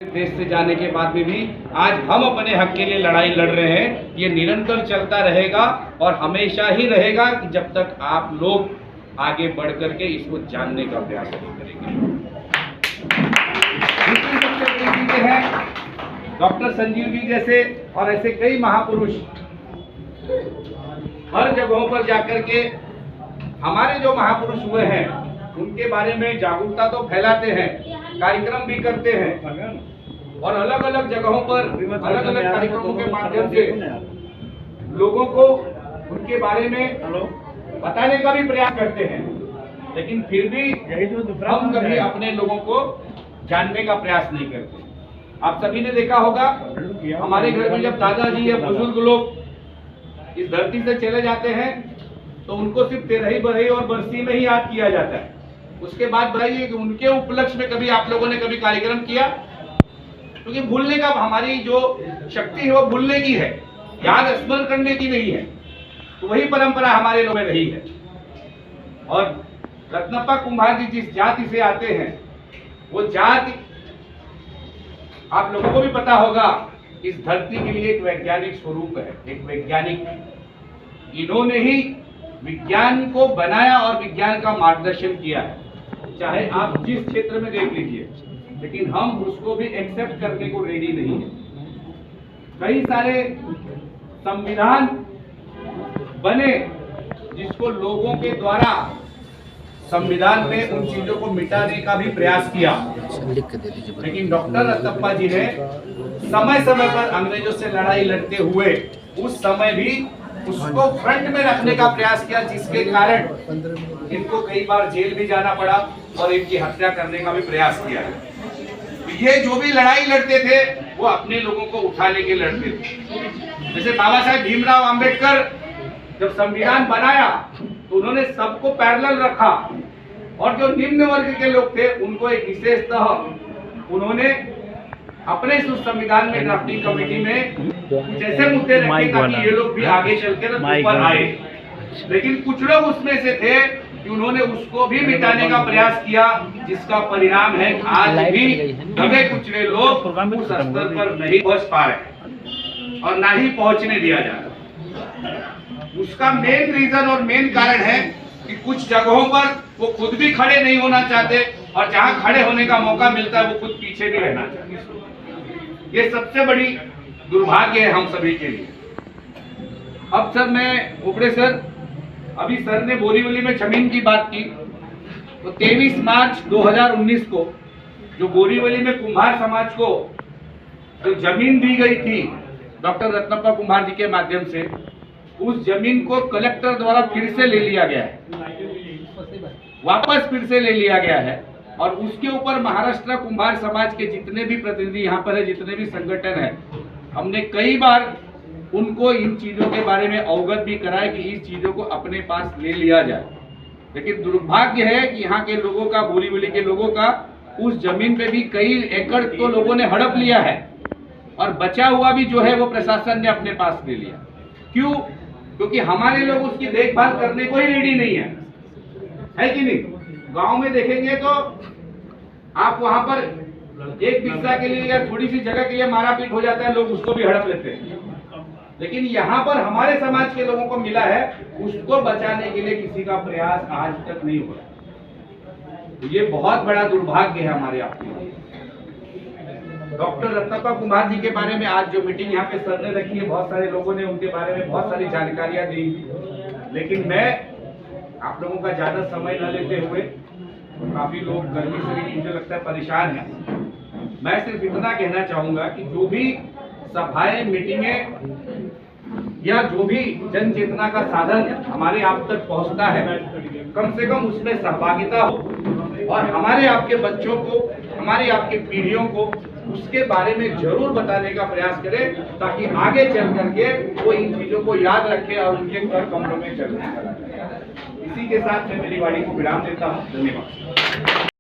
देश से जाने के बाद में भी आज हम अपने हक के लिए लड़ाई लड़ रहे हैं। ये निरंतर चलता रहेगा और हमेशा ही रहेगा कि जब तक आप लोग आगे बढ़ करके इसको जानने का प्रयास नहीं करेंगे। दूसरी सबसे बड़ी चीजें हैं, डॉक्टर संजीव जी जैसे और ऐसे कई महापुरुष हर जगहों पर जाकर के हमारे जो महापुरुष हुए हैं उनके बारे में जागरूकता तो फैलाते हैं, कार्यक्रम भी करते हैं और अलग अलग जगहों पर अलग अलग कार्यक्रमों के माध्यम से लोगों को उनके बारे में बताने का भी प्रयास करते हैं। लेकिन फिर भी हम कभी अपने लोगों को जानने का प्रयास नहीं करते। आप सभी ने देखा होगा, हमारे घर में जब दादाजी या बुजुर्ग लोग इस धरती से चले जाते हैं तो उनको सिर्फ तेरही बरही और बरसी में ही याद किया जाता है। उसके बाद बताइए कि उनके उपलक्ष्य में कभी आप लोगों ने कभी कार्यक्रम किया? क्योंकि भूलने का हमारी जो शक्ति है वो भूलने की है, याद स्मरण करने की नहीं है। तो वही परंपरा हमारे लोगों में रही है। और रत्नप्पा कुम्भार जी जिस जाति से आते हैं वो जाति आप लोगों को भी पता होगा, इस धरती के लिए एक वैज्ञानिक स्वरूप है, एक वैज्ञानिक। इन्होंने ही विज्ञान को बनाया और विज्ञान का मार्गदर्शन किया है। चाहे आप जिस क्षेत्र में देख लीजिए, लेकिन हम उसको भी एक्सेप्ट करने को रेडी नहीं है। कई सारे संविधान बने जिसको लोगों के द्वारा संविधान में उन चीजों को मिटाने का भी प्रयास किया, लेकिन डॉक्टर रत्नप्पा जी ने समय समय पर अंग्रेजों से लड़ाई लड़ते हुए उस समय भी उसको फ्रंट में रखने का प्रयास किया, जिसके कारण इनको कई बार जेल भी जाना पड़ा और इनकी हत्या करने का भी प्रयास किया। ये जो भी लड़ाई लड़ते थे वो अपने लोगों को उठाने के लड़ते थे। जैसे बाबा साहेब भीमराव अंबेडकर जब संविधान बनाया तो उन्होंने सबको पैरेलल रखा और जो निम्न वर्ग के लोग थे उनको एक विशेषतः उन्होंने अपने उस संविधान में ड्राफ्टिंग कमेटी में जैसे मुद्दे रखे ताकि ये लोग भी आगे चल के ऊपर आए। लेकिन कुछ लोग उसमें से थे कि उन्होंने उसको भी मिटाने का प्रयास किया, जिसका परिणाम है आज भी दबे कुचले लोग उस स्तर पर नहीं पहुंच पा रहे और ना ही पहुंचने दिया जा रहा। उसका मेन रीजन और मेन कारण है कि कुछ जगहों पर वो खुद भी खड़े नहीं होना चाहते और जहां खड़े होने का मौका मिलता है वो खुद पीछे भी रहना चाहते। ये सबसे बड़ी दुर्भाग्य है हम सभी के लिए। अब सर मैं उपड़े सर, अभी सर ने बोरीवली में जमीन की बात की तो 23 मार्च 2019 को जो बोरीवली में कुम्हार समाज को जो जमीन दी गई थी डॉक्टर रत्नप्पा कुम्भार जी के माध्यम से, उस जमीन को कलेक्टर द्वारा फिर से ले लिया गया है, वापस फिर से ले लिया गया है। और उसके ऊपर महाराष्ट्र कुम्हार समाज के जितने भी प्रतिनिधि यहाँ पर है, जितने भी संगठन है, हमने कई बार उनको इन चीजों के बारे में अवगत भी कराया कि इस चीजों को अपने पास ले लिया जाए। लेकिन दुर्भाग्य है कि यहाँ के लोगों का, बोरीवली के लोगों का, उस जमीन पे भी कई एकड़ तो लोगों ने हड़प लिया है और बचा हुआ भी जो है वो प्रशासन ने अपने पास ले लिया। क्यों? क्योंकि हमारे लोग उसकी देखभाल करने को ही रेडी नहीं है कि नहीं? गांव में देखेंगे तो आप वहां पर एक पिज्जा के लिए या थोड़ी सी जगह के लिए मारापीट हो जाता है, लोग उसको भी हड़प लेते हैं। लेकिन यहाँ पर हमारे समाज के लोगों को मिला है, उसको बचाने के लिए किसी का प्रयास आज तक नहीं हुआ। तो ये बहुत बड़ा दुर्भाग्य है हमारे आपके लिए। डॉक्टर रत्नप्पा कुम्भार जी के बारे में आज जो मीटिंग यहाँ पे सर ने रखी है, बहुत सारे लोगों ने उनके बारे में बहुत सारी जानकारियां दी, लेकिन मैं आप लोगों का ज्यादा समय न लेते हुए, काफी लोग गर्मी से भी मुझे लगता है परेशान हैं, मैं सिर्फ इतना कहना चाहूंगा कि जो भी सभाएं, मीटिंगें या जो भी जन चेतना का साधन हमारे आप तक पहुंचता है, कम से कम उसमें सहभागिता हो और हमारे आपके बच्चों को, हमारी आपकी पीढ़ियों को उसके बारे में जरूर बताने का प्रयास करें, ताकि आगे चल करके वो इन चीजों को याद रखे और उनके कर कमरों में चलने लगे। इसी के साथ मैं मेरी वाणी को विराम देता हूँ। धन्यवाद।